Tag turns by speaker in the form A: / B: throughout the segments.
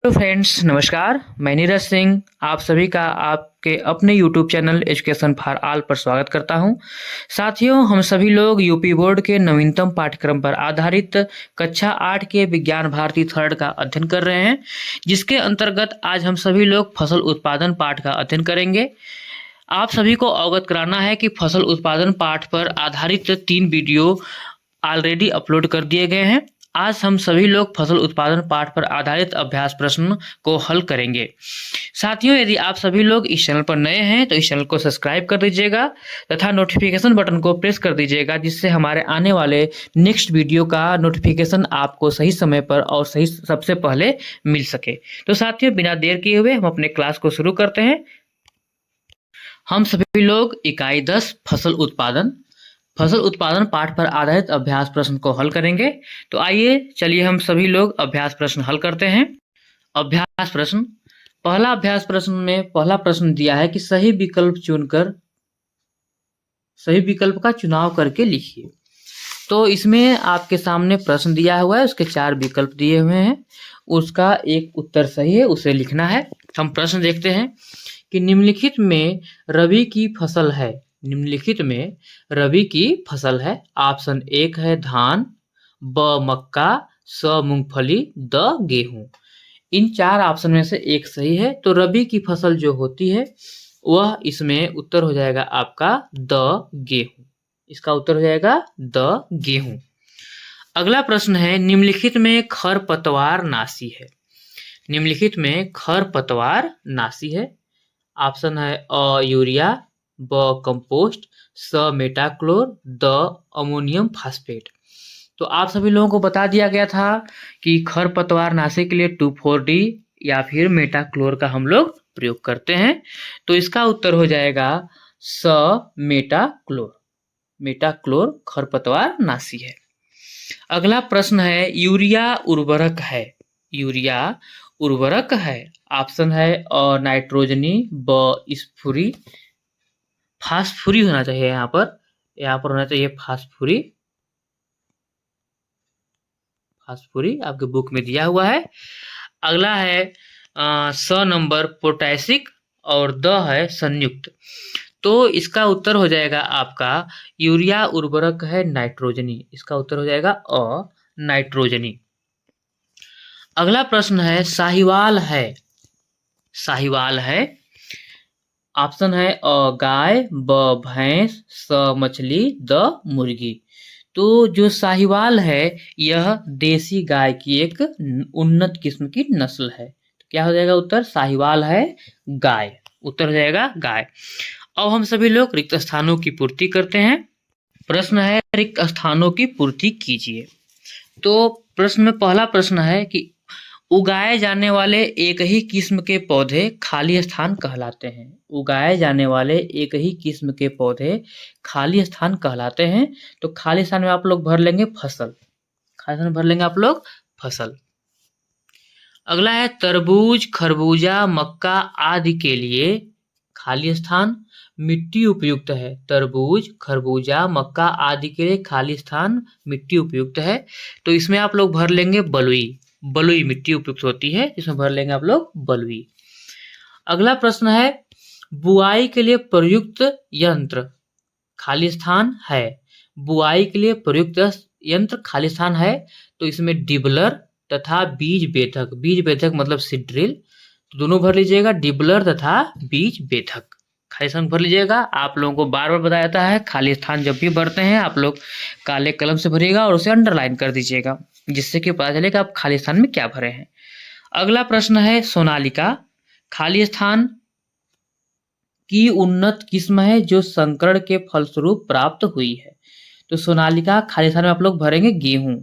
A: Hello friends, नमस्कार। मैं नीरज सिंह आप सभी का आपके अपने YouTube channel education for all पर स्वागत करता हूं। साथियों, हम सभी लोग यूपी बोर्ड के नवीनतम पाठ्यक्रम पर आधारित कक्षा 8 के विज्ञान भारती थर्ड का अध्ययन कर रहे हैं, जिसके अंतर्गत आज हम सभी लोग फसल उत्पादन पाठ का अध्ययन करेंगे। आप सभी को अवगत कराना है कि फसल उत्पादन पाठ पर आधारित 3 वीडियो ऑलरेडी अपलोड कर दिए गए हैं। आज हम सभी लोग फसल उत्पादन पाठ पर आधारित अभ्यास प्रश्न को हल करेंगे। साथियों, यदि आप सभी लोग इस चैनल पर नए हैं तो इस चैनल को सब्सक्राइब कर दीजिएगा तथा नोटिफिकेशन बटन को प्रेस कर दीजिएगा, जिससे हमारे आने वाले नेक्स्ट वीडियो का नोटिफिकेशन आपको सही समय पर और सही सबसे पहले मिल सके। तो साथियों, बिना देर किए हुए हम अपने क्लास को शुरू करते हैं। हम सभी लोग इकाई 10 फसल उत्पादन पाठ पर आधारित अभ्यास प्रश्न को हल करेंगे। तो आइए चलिए हम सभी लोग अभ्यास प्रश्न हल करते हैं। अभ्यास प्रश्न, पहला अभ्यास प्रश्न में पहला प्रश्न दिया है कि सही विकल्प का चुनाव करके लिखिए। तो इसमें आपके सामने प्रश्न दिया हुआ है, उसके 4 विकल्प दिए हुए हैं, उसका एक उत्तर सही है, उसे लिखना है। हम प्रश्न देखते हैं कि निम्नलिखित में रबी की फसल है। ऑप्शन 1 है धान, ब मक्का, स मूंगफली, द गेहूं। इन 4 ऑप्शन में से एक सही है। तो रबी की फसल जो होती है वह इसमें उत्तर हो जाएगा आपका द गेहूं। इसका उत्तर हो जाएगा द गेहूं। अगला प्रश्न है, निम्नलिखित में खरपतवार नाशी है। ऑप्शन है अ यूरिया, ब कंपोस्ट, स मेटाक्लोर, द अमोनियम फास्फेट। तो आप सभी लोगों को बता दिया गया था कि खरपतवार नाशी के लिए 2,4-D या फिर मेटाक्लोर का हम लोग प्रयोग करते हैं। तो इसका उत्तर हो जाएगा स मेटाक्लोर खरपतवार नाशी है। अगला प्रश्न है, यूरिया उर्वरक है। ऑप्शन है अ नाइट्रोजनी, ब स्फुरी, फास्फुरी होना चाहिए। यहाँ पर होना चाहिए फास्फुरी आपके बुक में दिया हुआ है। अगला है स नंबर पोटैसिक और द है संयुक्त। तो इसका उत्तर हो जाएगा आपका यूरिया उर्वरक है नाइट्रोजनी। इसका उत्तर हो जाएगा अ नाइट्रोजनी। अगला प्रश्न है, साहिवाल है। ऑप्शन है अ गाय, ब भैंस, स मछली, द मुर्गी। तो जो साहिवाल है यह देसी गाय की एक उन्नत किस्म की नस्ल है। तो क्या हो जाएगा उत्तर? साहिवाल है गाय। उत्तर हो जाएगा गाय। अब हम सभी लोग रिक्त स्थानों की पूर्ति करते हैं। प्रश्न है, रिक्त स्थानों की पूर्ति कीजिए। तो प्रश्न में पहला प्रश्न है कि उगाए जाने वाले एक ही किस्म के पौधे खाली स्थान कहलाते हैं। तो खाली स्थान में आप लोग भर लेंगे फसल। अगला है, तरबूज, खरबूजा, मक्का आदि के लिए खाली स्थान मिट्टी उपयुक्त है। तरबूज, खरबूजा, मक्का आदि के लिए खाली स्थान मिट्टी उपयुक्त है। तो इसमें आप लोग भर लेंगे बलुई मिट्टी उपयुक्त होती है, इसमें भर लेंगे आप लोग बलुई। अगला प्रश्न है, बुआई के लिए प्रयुक्त यंत्र खाली स्थान है। बुआई के लिए प्रयुक्त यंत्र खाली स्थान है। तो इसमें डिबलर तथा बीज बेधक मतलब सीड ड्रिल, तो दोनों भर लीजिएगा, डिबलर तथा बीज बेधक खाली स्थान भर लीजिएगा। आप लोगों को बार बार बताया जाता है, खाली स्थान जब भी भरते हैं आप लोग काले कलम से भरिएगा और उसे अंडरलाइन कर दीजिएगा, जिससे कि पता चले कि आप खाली स्थान में क्या भरे हैं। अगला प्रश्न है, सोनालिका खाली स्थान की उन्नत किस्म है जो संकरण के फलस्वरूप प्राप्त हुई है। तो सोनालिका खाली स्थान में आप लोग भरेंगे गेहूं।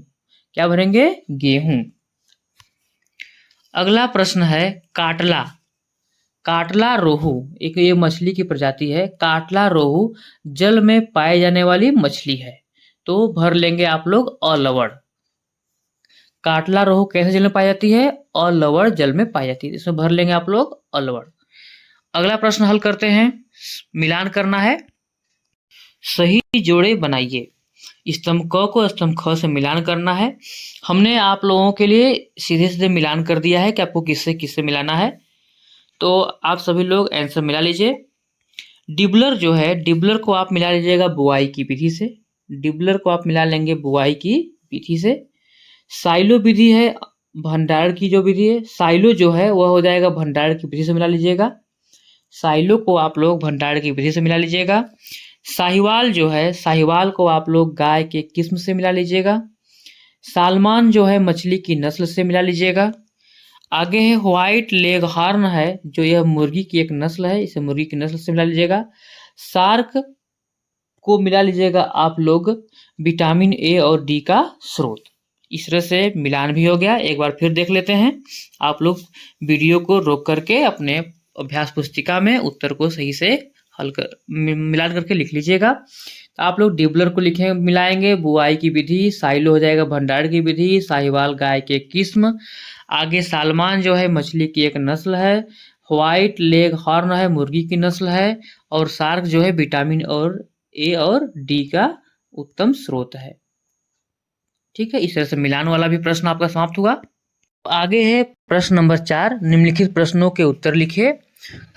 A: क्या भरेंगे? गेहूं। अगला प्रश्न है, काटला रोहू एक ये मछली की प्रजाति है। काटला रोहू जल में पाए जाने वाली मछली है। तो भर लेंगे आप लोग अलवड़। काटला रोहू कैसे जल में पाई जाती है? अलवड़ जल में पाई जाती है, इसमें भर लेंगे आप लोग अलवड़। अगला प्रश्न हल करते हैं, मिलान करना है। सही जोड़े बनाइए। स्तंभ क को स्तंभ ख से मिलान करना है। हमने आप लोगों के लिए सीधे सीधे मिलान कर दिया है कि आपको किससे किससे मिलाना है। तो आप सभी लोग आंसर मिला लीजिए। डिबलर जो है, डिबलर को आप मिला लीजिएगा बुआई की विधि से। डिबलर को आप मिला लेंगे बुआई की विधि से। साइलो विधि है भंडारण की जो विधि है, साइलो जो है वह हो जाएगा भंडारण की विधि से मिला लीजिएगा। साइलो को आप लोग भंडारण की विधि से मिला लीजिएगा। साहिवाल जो है, साहिवाल को आप लोग गाय के किस्म से मिला लीजिएगा। सालमान जो है मछली की नस्ल से मिला लीजिएगा। आगे है व्हाइट लेग हॉर्न है, जो यह मुर्गी की एक नस्ल है, इसे मुर्गी की नस्ल से मिला लीजिएगा। शार्क को मिला लीजिएगा आप लोग विटामिन ए और डी का स्रोत। इस तरह से मिलान भी हो गया। एक बार फिर देख लेते हैं। आप लोग वीडियो को रोक करके अपने अभ्यास पुस्तिका में उत्तर को सही से मिलान करके लिख लीजिएगा। तो आप लोग डिबलर को लिखे मिलाएंगे बुआई की विधि, साइलो हो जाएगा भंडारण की विधि, साहिवाल गाय के किस्म, आगे सालमान जो है मछली की एक नस्ल है, व्हाइट लेग हॉर्न है मुर्गी की नस्ल है, और शार्क जो है विटामिन और ए और डी का उत्तम स्रोत है। ठीक है, इस तरह से मिलान वाला भी प्रश्न आपका समाप्त हुआ। आगे है प्रश्न नंबर 4, निम्नलिखित प्रश्नों के उत्तर लिखिए।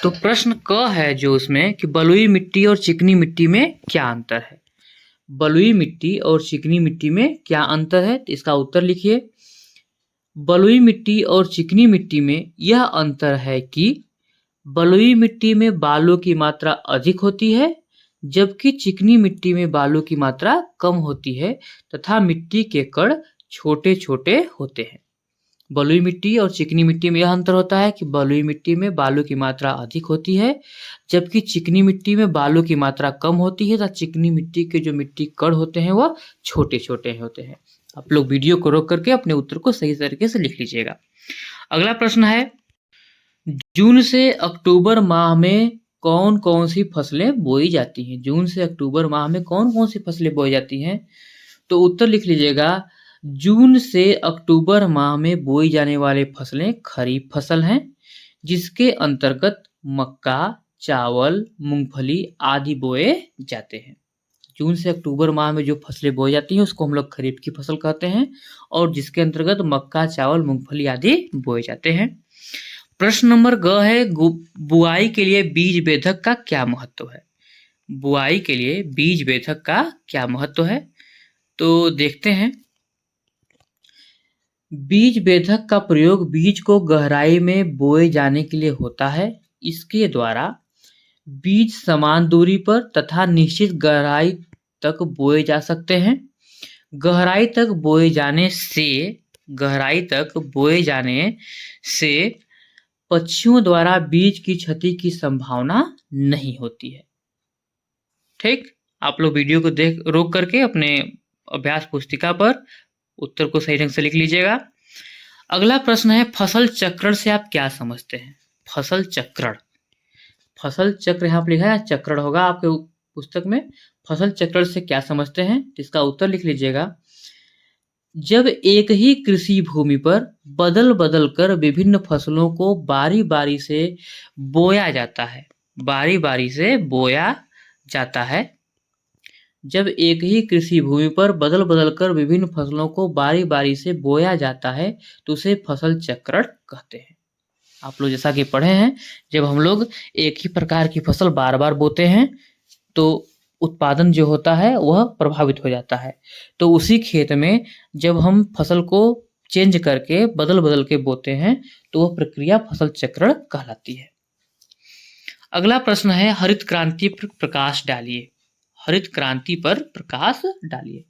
A: तो प्रश्न क है जो उसमें कि बलुई मिट्टी और चिकनी मिट्टी में क्या अंतर है। बलुई मिट्टी और चिकनी मिट्टी में क्या अंतर है, तो इसका उत्तर लिखिए। बलुई मिट्टी और चिकनी मिट्टी में यह अंतर है कि बलुई मिट्टी में बालू की मात्रा अधिक होती है, जबकि चिकनी मिट्टी में बालू की मात्रा कम होती है तथा मिट्टी के कण छोटे छोटे होते हैं। बलुई मिट्टी और चिकनी मिट्टी में यह अंतर होता है कि बलुई मिट्टी में बालू की मात्रा अधिक होती है, जबकि चिकनी मिट्टी में बालू की मात्रा कम होती है तथा चिकनी मिट्टी के जो मिट्टी कण होते हैं वह छोटे छोटे होते हैं। आप लोग वीडियो को रोक करके अपने उत्तर को सही तरीके से लिख लीजिएगा। अगला प्रश्न है, जून से अक्टूबर माह में कौन कौन सी फसलें बोई जाती हैं। जून से अक्टूबर माह में कौन कौन सी फसलें बोई जाती हैं, तो उत्तर लिख लीजिएगा। जून से अक्टूबर माह में बोई जाने वाली फसलें खरीफ फसल हैं, जिसके अंतर्गत मक्का, चावल, मूंगफली आदि बोए जाते हैं। जून से अक्टूबर माह में जो फसलें बोई जाती हैं उसको हम लोग खरीफ की फसल कहते हैं, और जिसके अंतर्गत मक्का, चावल, मूंगफली आदि बोए जाते हैं। प्रश्न नंबर ग है, बुआई के लिए बीज बेधक का क्या महत्व है। बुआई के लिए बीज बेधक का क्या महत्व है, तो देखते हैं। बीज बेधक का प्रयोग बीज को गहराई में बोए जाने के लिए होता है। इसके द्वारा बीज समान दूरी पर तथा निश्चित गहराई तक बोए जा सकते हैं। गहराई तक बोए जाने से पक्षियों द्वारा बीज की क्षति की संभावना नहीं होती है। ठीक, आप लोग वीडियो को रोक करके अपने अभ्यास पुस्तिका पर उत्तर को सही ढंग से लिख लीजिएगा। अगला प्रश्न है, फसल चक्रण से आप क्या समझते हैं। फसल चक्रण, फसल चक्र यहाँ पर लिखा है, चक्रण होगा आपके पुस्तक में। फसल चक्रण से क्या समझते हैं, इसका उत्तर लिख लीजिएगा। जब एक ही कृषि भूमि पर बदल बदल कर विभिन्न फसलों को बारी बारी से बोया जाता है, बारी बारी से बोया जाता है। जब एक ही कृषि भूमि पर बदल बदल कर विभिन्न फसलों को बारी बारी से बोया जाता है तो उसे फसल चक्रण कहते हैं। आप लोग जैसा कि पढ़े हैं, जब हम लोग एक ही प्रकार की फसल बार बार बोते हैं तो उत्पादन जो होता है वह प्रभावित हो जाता है। तो उसी खेत में जब हम फसल को चेंज करके बदल बदल के बोते हैं तो वह प्रक्रिया फसल चक्रण कहलाती है। अगला प्रश्न है, हरित क्रांति पर प्रकाश डालिए। हरित क्रांति पर प्रकाश डालिए।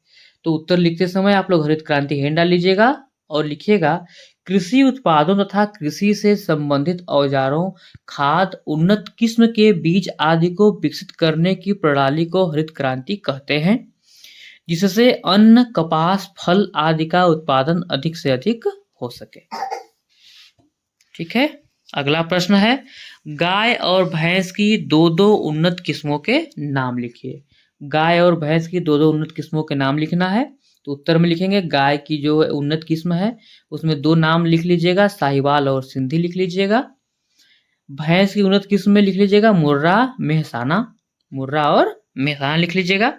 A: तो उत्तर लिखते समय आप लोग हरित क्रांति हेन डाल लीजिएगा और लिखिएगा, कृषि उत्पादों तथा कृषि से संबंधित औजारों, खाद, उन्नत किस्म के बीज आदि को विकसित करने की प्रणाली को हरित क्रांति कहते हैं, जिससे अन्न, कपास, फल आदि का उत्पादन अधिक से अधिक हो सके। ठीक है, अगला प्रश्न है, गाय और भैंस की दो दो उन्नत किस्मों के नाम लिखिए। गाय और भैंस की दो दो उन्नत किस्मों के नाम लिखना है। तो उत्तर में लिखेंगे, गाय की जो उन्नत किस्म है उसमें दो नाम लिख लीजिएगा, साहिवाल और सिंधी लिख लीजिएगा। भैंस की उन्नत किस्म में लिख लीजिएगा मुर्रा, मेहसाना, मुर्रा और मेहसाना लिख लीजिएगा।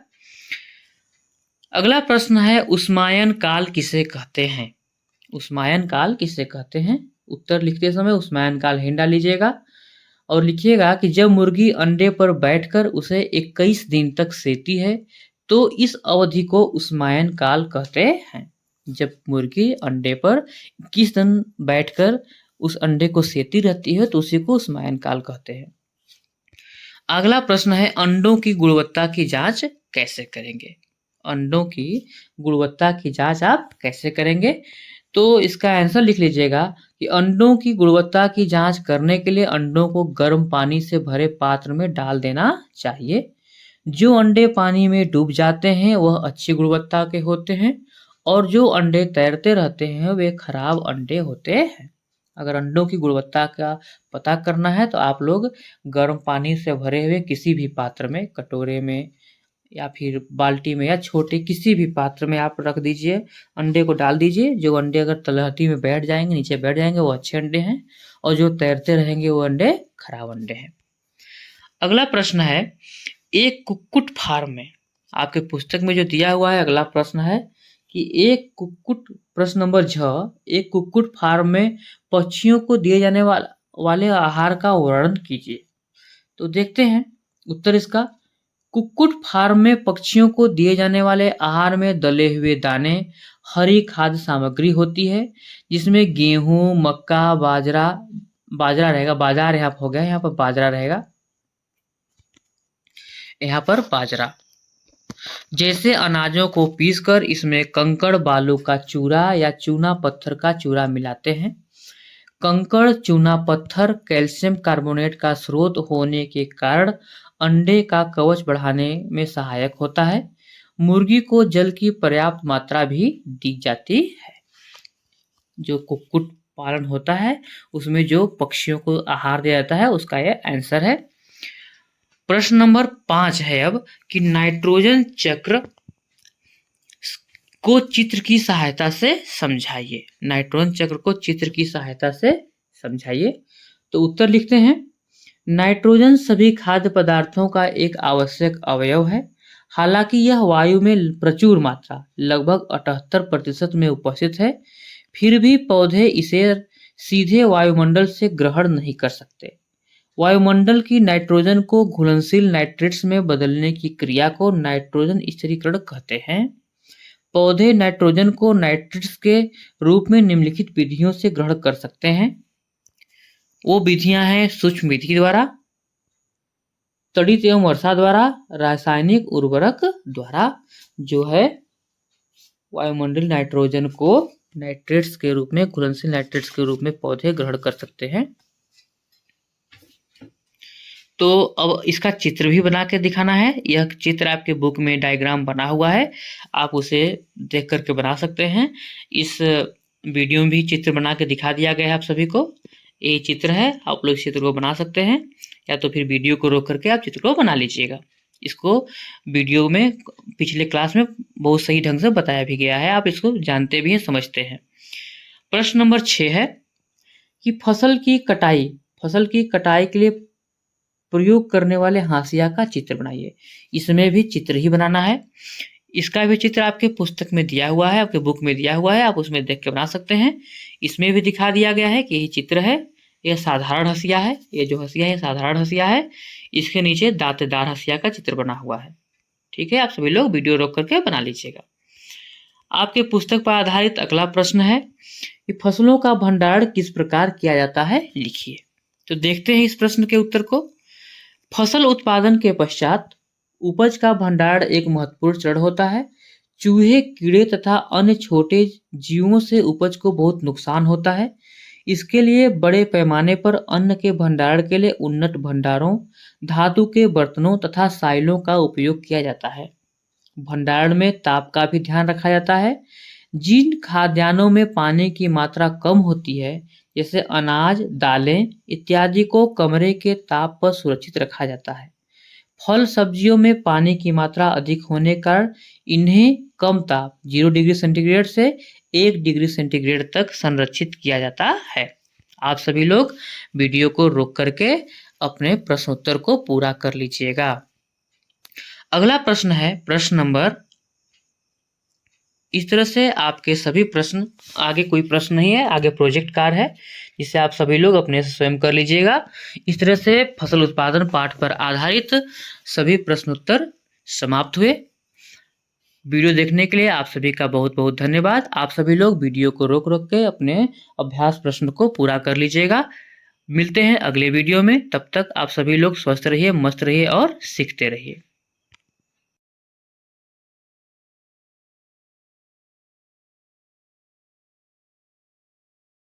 A: अगला प्रश्न है, उष्मायन काल किसे कहते हैं? उष्मायन काल किसे कहते हैं? उत्तर लिखते समय उष्मायन काल हिंट डाल लीजिएगा और लिखिएगा कि जब मुर्गी अंडे पर बैठकर उसे 21 दिन तक सेती है तो इस अवधि को उष्मायन काल कहते हैं। जब मुर्गी अंडे पर 21 दिन बैठकर उस अंडे को सेती रहती है तो उसी को उष्मायन काल कहते हैं। अगला प्रश्न है, अंडों की गुणवत्ता की जांच कैसे करेंगे? अंडों की गुणवत्ता की जांच आप कैसे करेंगे? तो इसका आंसर लिख लीजिएगा कि अंडों की गुणवत्ता की जांच करने के लिए अंडों को गर्म पानी से भरे पात्र में डाल देना चाहिए। जो अंडे पानी में डूब जाते हैं वह अच्छी गुणवत्ता के होते हैं और जो अंडे तैरते रहते हैं वे खराब अंडे होते हैं। अगर अंडों की गुणवत्ता का पता करना है तो आप लोग गर्म पानी से भरे हुए किसी भी पात्र में, कटोरे में या फिर बाल्टी में या छोटे किसी भी पात्र में आप रख दीजिए, अंडे को डाल दीजिए। जो अंडे अगर तलहटी में बैठ जाएंगे, नीचे बैठ जाएंगे, वो अच्छे अंडे हैं और जो तैरते रहेंगे वो अंडे खराब अंडे हैं। अगला प्रश्न है, एक कुक्कुट फार्म में, आपके पुस्तक में जो दिया हुआ है अगला प्रश्न है कि एक कुक्कुट, प्रश्न नंबर 6, एक कुक्कुट फार्म में पक्षियों को दिए जाने वाले आहार का वर्णन कीजिए। तो देखते हैं उत्तर इसका। कुक्कुट फार्म में पक्षियों को दिए जाने वाले आहार में दले हुए दाने, हरी खाद्य सामग्री होती है जिसमें गेहूं, मक्का, बाजरा रहेगा, बाजार यहाँ हो गया, यहाँ पर बाजरा रहेगा, यहाँ पर बाजरा जैसे अनाजों को पीसकर इसमें कंकड़ बालू का चूरा या चूना पत्थर का चूरा मिलाते हैं। कंकड़ चूना पत्थर कैल्शियम कार्बोनेट का स्रोत होने के कारण अंडे का कवच बढ़ाने में सहायक होता है। मुर्गी को जल की पर्याप्त मात्रा भी दी जाती है। जो कुक्कुट पालन होता है उसमें जो पक्षियों को आहार दिया जाता है उसका यह आंसर है। प्रश्न नंबर 5 है अब कि नाइट्रोजन चक्र को चित्र की सहायता से समझाइए। नाइट्रोजन चक्र को चित्र की सहायता से समझाइए। तो उत्तर लिखते हैं, नाइट्रोजन सभी खाद्य पदार्थों का एक आवश्यक अवयव है। हालांकि यह वायु में प्रचुर मात्रा, लगभग 78% में उपस्थित है, फिर भी पौधे इसे सीधे वायुमंडल से ग्रहण नहीं कर सकते। वायुमंडल की नाइट्रोजन को घुलनशील नाइट्रेट्स में बदलने की क्रिया को नाइट्रोजन स्थिरीकरण कहते हैं। पौधे नाइट्रोजन को नाइट्रेट्स के रूप में निम्नलिखित विधियों से ग्रहण कर सकते हैं। वो विधियां हैं सूक्ष्म विधि द्वारा, तड़ित एवं वर्षा द्वारा, रासायनिक उर्वरक द्वारा। जो है वायुमंडल नाइट्रोजन को नाइट्रेट्स के रूप में, घुलनशील नाइट्रेट्स के रूप में पौधे ग्रहण कर सकते हैं। तो अब इसका चित्र भी बना के दिखाना है। यह चित्र आपके बुक में डायग्राम बना हुआ है, आप उसे देख करके बना सकते हैं। इस वीडियो में भी चित्र बना के दिखा दिया गया है आप सभी को। ये चित्र है, आप लोग इस चित्र को बना सकते हैं या तो फिर वीडियो को रोक करके आप चित्र को बना लीजिएगा। इसको वीडियो में पिछले क्लास में बहुत सही ढंग से बताया भी गया है, आप इसको जानते भी हैं, समझते हैं। प्रश्न नंबर 6 है कि फसल की कटाई के लिए प्रयोग करने वाले हाशिया का चित्र बनाइए। इसमें भी चित्र ही बनाना है। इसका भी चित्र आपके पुस्तक में दिया हुआ है, आपके बुक में दिया हुआ है, आप उसमें देख के बना सकते हैं। इसमें भी दिखा दिया गया है कि ये चित्र है, यह साधारण हंसिया है, ये जो हंसिया है साधारण हंसिया है, इसके नीचे दांतेदार हंसिया का चित्र बना हुआ है। ठीक है, आप सभी लोग वीडियो रोक करके बना लीजिएगा। आपके पुस्तक पर आधारित अगला प्रश्न है कि फसलों का भंडारण किस प्रकार किया जाता है, लिखिए। तो देखते हैं इस प्रश्न के उत्तर को। फसल उत्पादन के पश्चात उपज का भंडारण एक महत्वपूर्ण चरण होता है। चूहे, कीड़े तथा अन्य छोटे जीवों से उपज को बहुत नुकसान होता है। इसके लिए बड़े पैमाने पर अन्न के भंडारण के लिए उन्नत भंडारों, धातु के बर्तनों तथा साइलों का उपयोग किया जाता है। भंडारण में ताप का भी ध्यान रखा जाता है। जिन खाद्यान्नों में पानी की मात्रा कम होती है, जैसे अनाज, दालें इत्यादि को कमरे के ताप पर सुरक्षित रखा जाता है। फल सब्जियों में पानी की मात्रा अधिक होने कारण इन्हें कम ताप 0 डिग्री सेंटीग्रेड से 1 डिग्री सेंटीग्रेड तक संरक्षित किया जाता है। आप सभी लोग वीडियो को रोक करके अपने प्रश्नोत्तर को पूरा कर लीजिएगा। अगला प्रश्न है प्रश्न नंबर इस तरह से आपके सभी प्रश्न, आगे कोई प्रश्न नहीं है, आगे प्रोजेक्ट कार्य है जिसे आप सभी लोग अपने से स्वयं कर लीजिएगा। इस तरह से फसल उत्पादन पाठ पर आधारित सभी प्रश्न उत्तर समाप्त हुए। वीडियो देखने के लिए आप सभी का बहुत बहुत धन्यवाद। आप सभी लोग वीडियो को रोक रोक के अपने अभ्यास प्रश्न को पूरा कर लीजिएगा। मिलते हैं अगले वीडियो में, तब तक आप सभी लोग स्वस्थ रहिए, मस्त रहिए और सीखते रहिए।